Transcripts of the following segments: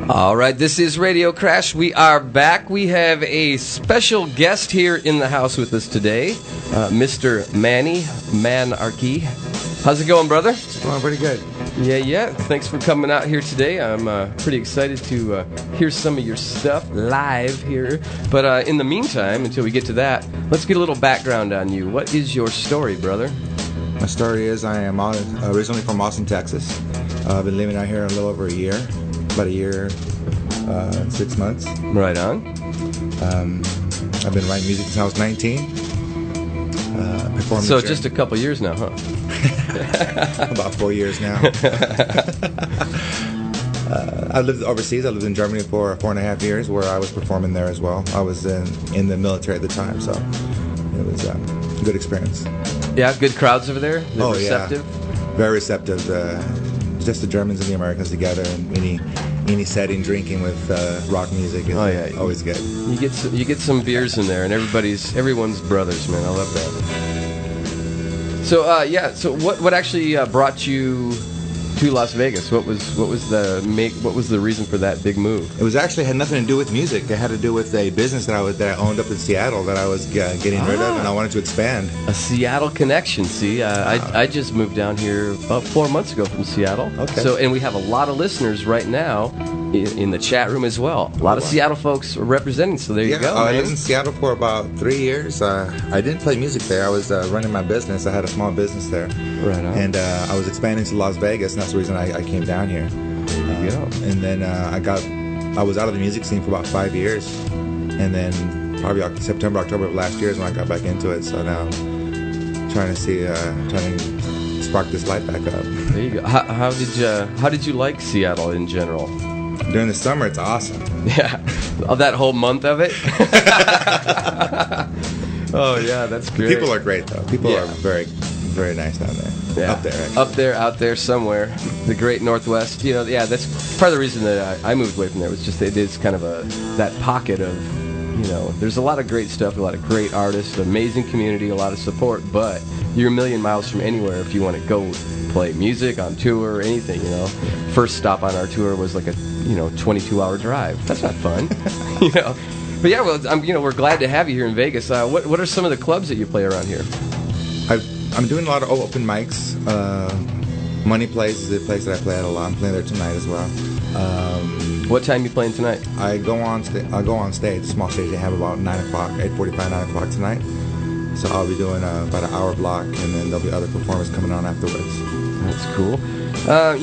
All right, this is Radio Crash. We are back. We have a special guest here in the house with us today, Mr. ManArchy. How's it going, brother? It's going pretty good. Yeah. Thanks for coming out here today. I'm pretty excited to hear some of your stuff live here. But in the meantime, until we get to that, let's get a little background on you. What is your story, brother? My story is I am originally from Austin, Texas. I've been living out here a little over a year. About a year, 6 months. Right on. I've been writing music since I was 19. So just a couple years now, huh? About 4 years now. I lived overseas. I lived in Germany for 4.5 years, where I was performing there as well. I was in the military at the time, so it was a good experience. Yeah, good crowds over there. They're receptive. Yeah. Very receptive. Just the Germans and the Americans together in any setting, drinking with rock music is always good. You get some beers in there, and everyone's brothers, man. I love that. So what actually brought you to Las Vegas? What was the reason for that big move? It was actually had nothing to do with music. It had to do with a business that I owned up in Seattle that I was getting rid of, and I wanted to expand. A Seattle connection. See, I just moved down here about 4 months ago from Seattle. Okay. So, and we have a lot of listeners right now in the chat room as well. A lot of Seattle folks representing. So there you go. I lived in Seattle for about 3 years. I didn't play music there. I was running my business. I had a small business there. Right on. And I was expanding to Las Vegas, and that's the reason I came down here. There you go. And then I was out of the music scene for about 5 years, and then probably September, October of last year is when I got back into it. So now trying to spark this light back up. There you go. How did you like Seattle in general? During the summer, it's awesome. Yeah, that whole month of it. Oh yeah, that's great. The people are great though. People are very, very nice down there. Yeah. Up there, actually. Out there somewhere. The great Northwest. That's part of the reason that I moved away from there. Was just it is kind of that pocket of, there's a lot of great stuff, a lot of great artists, amazing community, a lot of support, but you're a million miles from anywhere if you want to go play music on tour or anything. First stop on our tour was like a 22-hour drive. That's not fun. But yeah, well, we're glad to have you here in Vegas. What are some of the clubs that you play around here? I'm doing a lot of open mics. Money Place is a place that I play at a lot. I'm playing there tonight as well. What time are you playing tonight? I go on stage, a small stage. They have about 9 o'clock, 8:45, 9 o'clock tonight. So I'll be doing about an hour block, and then there'll be other performers coming on afterwards. That's cool. I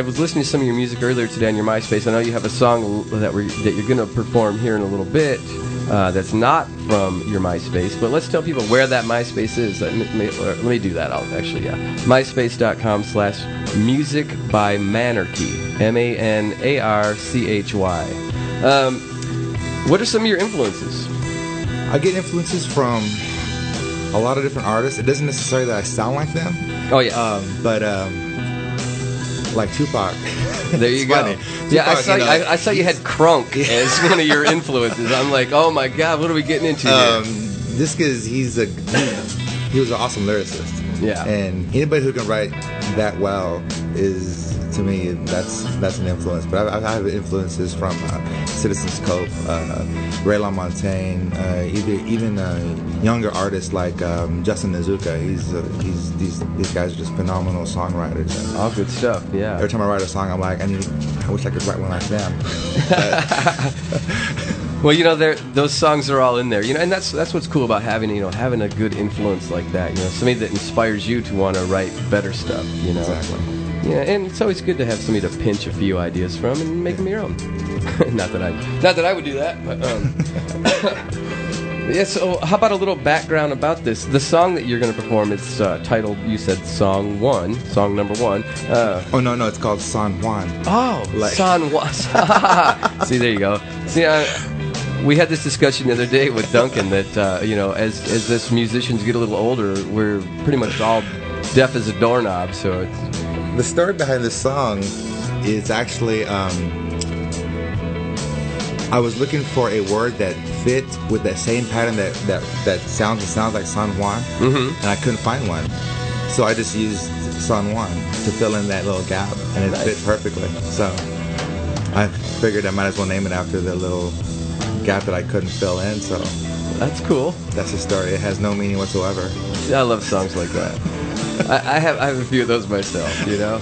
was listening to some of your music earlier today on your MySpace. I know you have a song that you're going to perform here in a little bit. That's not from your MySpace, but let's tell people where that MySpace is. Let me do that. MySpace.com/music by ManArchy. ManArchy. What are some of your influences? I get influences from a lot of different artists. It doesn't necessarily that I sound like them. Oh yeah. But like Tupac. There you go. Funny. Yeah, Tupac, I saw you had Crunk as one of your influences. I'm like, oh my God, what are we getting into here? Just because he was an awesome lyricist. Yeah. And anybody who can write that well is, to me, that's an influence. But I have influences from Citizens Cope, Ray LaMontagne, even younger artists like Justin Nizuka. These guys are just phenomenal songwriters. All good stuff. Yeah. Every time I write a song, I'm like, I wish I could write one like them. Well, those songs are all in there, and that's what's cool about having a good influence like that, somebody that inspires you to want to write better stuff, Exactly. Yeah, and it's always good to have somebody to pinch a few ideas from and make them your own. not that I would do that, but yeah. So how about a little background about this? The song that you're going to perform is titled, you said, song number one. Oh no, it's called San Juan. Oh, San Juan. See, there you go. See, we had this discussion the other day with Duncan that as this musicians get a little older, we're pretty much all deaf as a doorknob. So it's... The story behind this song is actually I was looking for a word that fit with that same pattern that sounds like San Juan, and I couldn't find one. So I just used San Juan to fill in that little gap, and it fit perfectly. So I figured I might as well name it after the little gap that I couldn't fill in, so That's cool. that's the story. It has no meaning whatsoever. I love songs like that. I have a few of those myself, you know.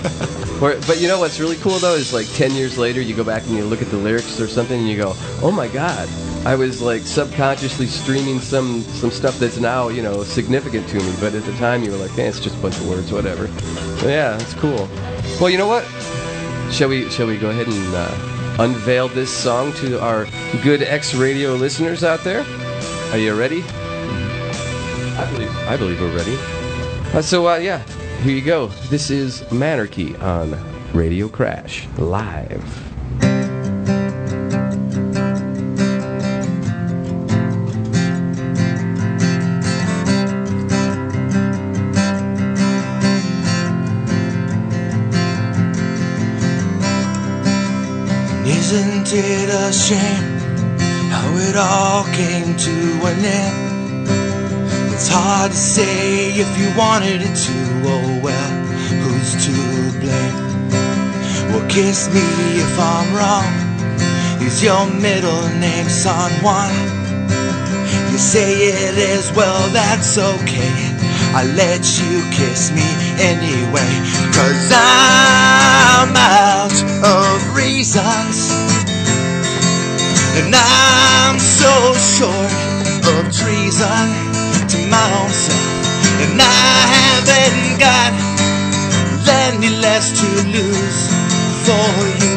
But you know what's really cool though is like 10 years later you go back and you look at the lyrics or something and you go, oh my God, I was like subconsciously streaming some stuff that's now, you know, significant to me. But at the time you were like, hey, it's just a bunch of words, whatever. So yeah, it's cool. Well, you know what? Shall we go ahead and unveil this song to our good XRadio listeners out there? Are you ready? I believe we're ready. Yeah, here you go. This is ManArchy on Radio Crash live. Isn't it a shame how it all came to an end? It's hard to say if you wanted it to, oh well, who's to blame? Well, kiss me if I'm wrong. Is your middle name San Juan? You say it is, well, that's okay. I let you kiss me anyway, 'cause I'm out of reasons, and I'm so short of treason to my own self, and I haven't got any less to lose for you.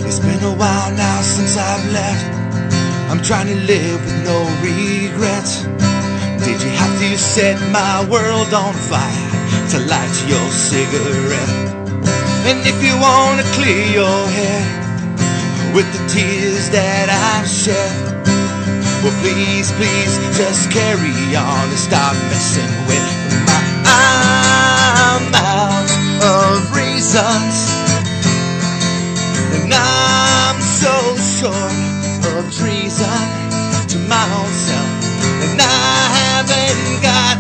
It's been a while now since I've left. I'm trying to live with no regrets. Did you have to set my world on fire to light your cigarette? And if you want to clear your head with the tears that I've shed, well, please, please, just carry on and stop messing with my... I'm out of reasons, and I'm so short of treason to my own self, and I haven't got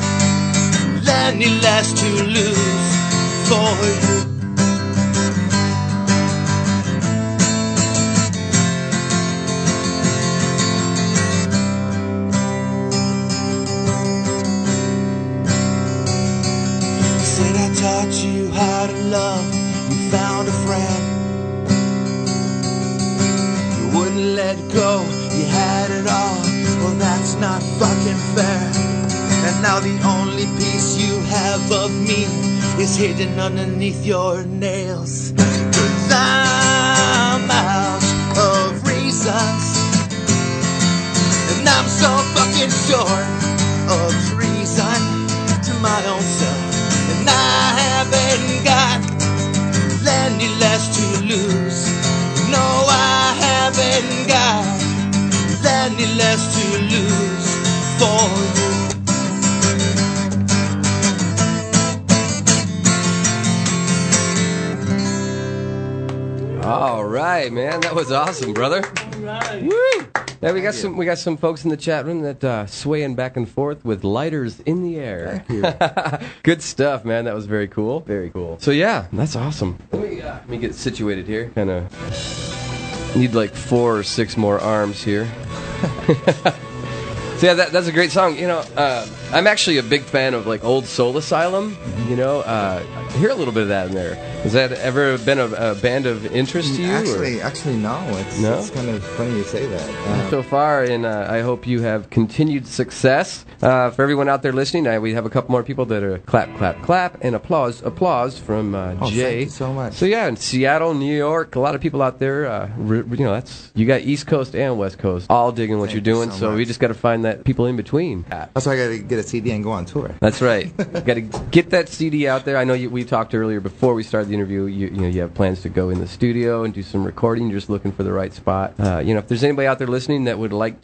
any less to lose for you. Taught you how to love, you found a friend. You wouldn't let go, you had it all. Well, that's not fucking fair. And now the only piece you have of me is hidden underneath your nails. 'Cause I'm out of reasons, and I'm so fucking short of treason to my own self, and I haven't got any less to lose. No, I haven't got any less to lose for you. All right, man, that was awesome, brother. All right. Woo! Yeah, we got some folks in the chat room that swaying back and forth with lighters in the air. Good stuff, man. That was very cool. Very cool. So yeah, that's awesome. Let me get situated here. Kind of need like 4 or 6 more arms here. So yeah, that's a great song. You know, I'm actually a big fan of like old Soul Asylum. You know, I hear a little bit of that in there. Has that ever been a band of interest to you? Actually, no. It's kind of funny you say that. So far, and I hope you have continued success. For everyone out there listening, we have a couple more people that are clap, clap, clap, and applause from Jay. Thank you so much. So yeah, in Seattle, New York, a lot of people out there. You know, you got East Coast and West Coast all digging what you're doing. So we just got to find that people in between. That's why I got to get a CD and go on tour. That's right. Got to get that CD out there. I know we talked earlier before we started the interview. You know, you have plans to go in the studio and do some recording. You're just looking for the right spot. You know, if there's anybody out there listening that would like